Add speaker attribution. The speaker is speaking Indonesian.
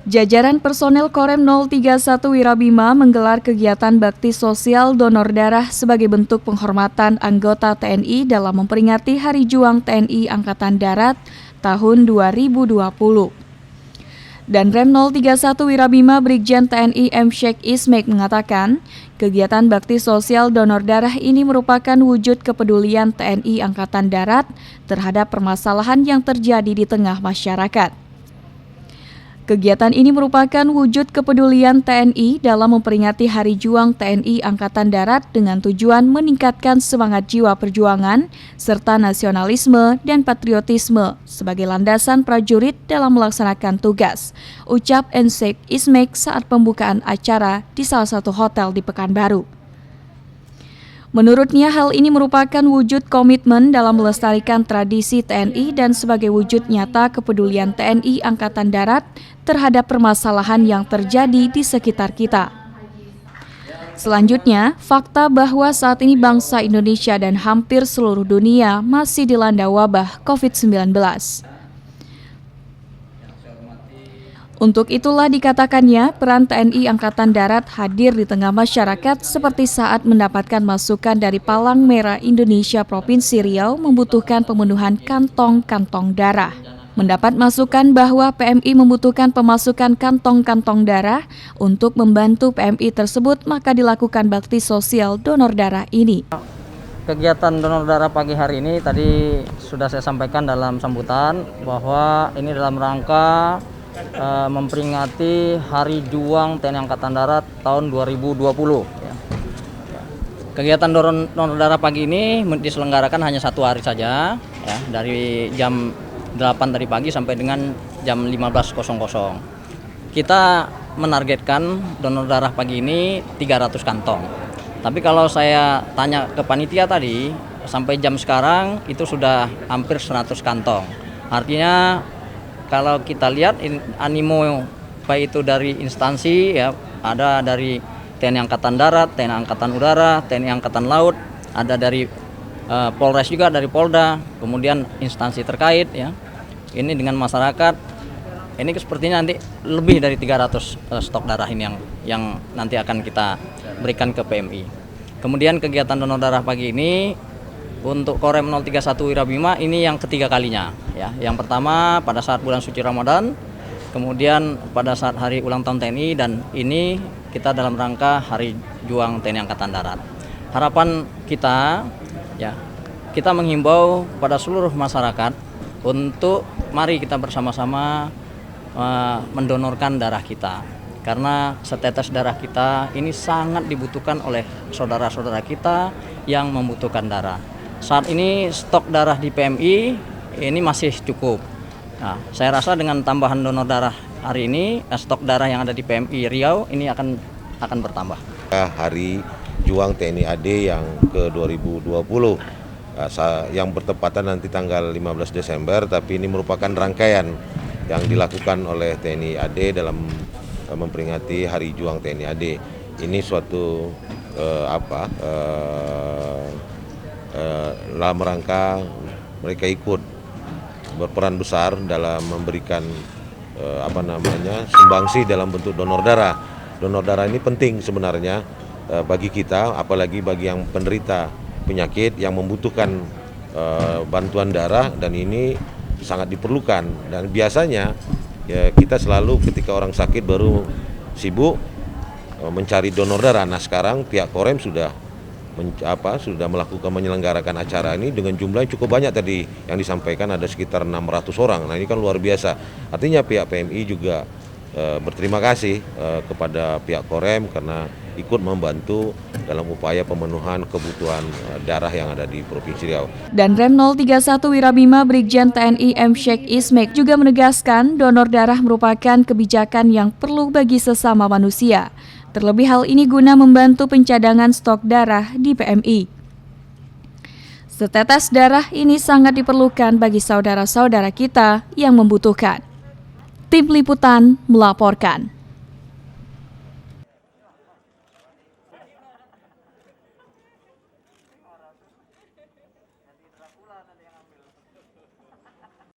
Speaker 1: Jajaran personel Korem 031 Wirabima menggelar kegiatan bakti sosial donor darah sebagai bentuk penghormatan anggota TNI dalam memperingati Hari Juang TNI Angkatan Darat tahun 2020. Dan Rem 031 Wirabima Brigjen TNI M. Sheikh Ismek mengatakan, kegiatan bakti sosial donor darah ini merupakan wujud kepedulian TNI Angkatan Darat terhadap permasalahan yang terjadi di tengah masyarakat. Kegiatan ini merupakan wujud kepedulian TNI dalam memperingati Hari Juang TNI Angkatan Darat dengan tujuan meningkatkan semangat jiwa perjuangan serta nasionalisme dan patriotisme sebagai landasan prajurit dalam melaksanakan tugas, ucap Sheikh Ismek saat pembukaan acara di salah satu hotel di Pekanbaru. Menurutnya hal ini merupakan wujud komitmen dalam melestarikan tradisi TNI dan sebagai wujud nyata kepedulian TNI Angkatan Darat terhadap permasalahan yang terjadi di sekitar kita. Selanjutnya, fakta bahwa saat ini bangsa Indonesia dan hampir seluruh dunia masih dilanda wabah COVID-19. Untuk itulah dikatakannya peran TNI Angkatan Darat hadir di tengah masyarakat seperti saat mendapatkan masukan dari Palang Merah Indonesia Provinsi Riau membutuhkan pemenuhan kantong-kantong darah. Mendapat masukan bahwa PMI membutuhkan pemasukan kantong-kantong darah untuk membantu PMI tersebut, maka dilakukan bakti sosial donor darah ini.
Speaker 2: Kegiatan donor darah pagi hari ini tadi sudah saya sampaikan dalam sambutan bahwa ini dalam rangka memperingati Hari Juang TNI Angkatan Darat tahun 2020. Kegiatan donor darah pagi ini diselenggarakan hanya satu hari saja, ya, dari jam 8 tadi pagi sampai dengan jam 15.00. Kita menargetkan donor darah pagi ini 300 kantong. Tapi kalau saya tanya ke panitia tadi, sampai jam sekarang itu sudah hampir 100 kantong. Artinya kalau kita lihat animo baik itu dari instansi, ya, ada dari TNI Angkatan Darat, TNI Angkatan Udara, TNI Angkatan Laut, ada dari Polres juga, dari Polda, kemudian instansi terkait, ya. Ini dengan masyarakat, ini sepertinya nanti lebih dari 300 stok darah ini yang nanti akan kita berikan ke PMI. Kemudian kegiatan donor darah pagi ini untuk Korem 031 Wirabima ini yang ketiga kalinya, ya. Yang pertama pada saat bulan suci Ramadan, kemudian pada saat hari ulang tahun TNI, dan ini kita dalam rangka Hari Juang TNI Angkatan Darat. Harapan kita, ya, kita menghimbau pada seluruh masyarakat untuk mari kita bersama-sama mendonorkan darah kita. Karena setetes darah kita ini sangat dibutuhkan oleh saudara-saudara kita yang membutuhkan darah. Saat ini stok darah di PMI ini masih cukup. Nah, saya rasa dengan tambahan donor darah hari ini, stok darah yang ada di PMI Riau ini akan bertambah.
Speaker 3: Hari Juang TNI AD yang ke-2020 yang bertepatan nanti tanggal 15 Desember, tapi ini merupakan rangkaian yang dilakukan oleh TNI AD dalam memperingati Hari Juang TNI AD. Ini suatu dalam rangka mereka ikut berperan besar dalam memberikan sumbangsi dalam bentuk donor darah. Donor darah ini penting sebenarnya bagi kita, apalagi bagi yang penderita penyakit yang membutuhkan bantuan darah, dan ini sangat diperlukan. Dan biasanya ya, kita selalu ketika orang sakit baru sibuk mencari donor darah. Nah, sekarang pihak Korem sudah melakukan menyelenggarakan acara ini dengan jumlah yang cukup banyak. Tadi yang disampaikan ada sekitar 600 orang. Nah, ini kan luar biasa. Artinya pihak PMI juga berterima kasih kepada pihak Korem karena ikut membantu dalam upaya pemenuhan kebutuhan darah yang ada di Provinsi Riau.
Speaker 1: Dan Rem 031 Wirabima Brigjen TNI M. Sheikh Ismek juga menegaskan donor darah merupakan kebijakan yang perlu bagi sesama manusia. Terlebih hal ini guna membantu pencadangan stok darah di PMI. Setetes darah ini sangat diperlukan bagi saudara-saudara kita yang membutuhkan. Tim Liputan melaporkan.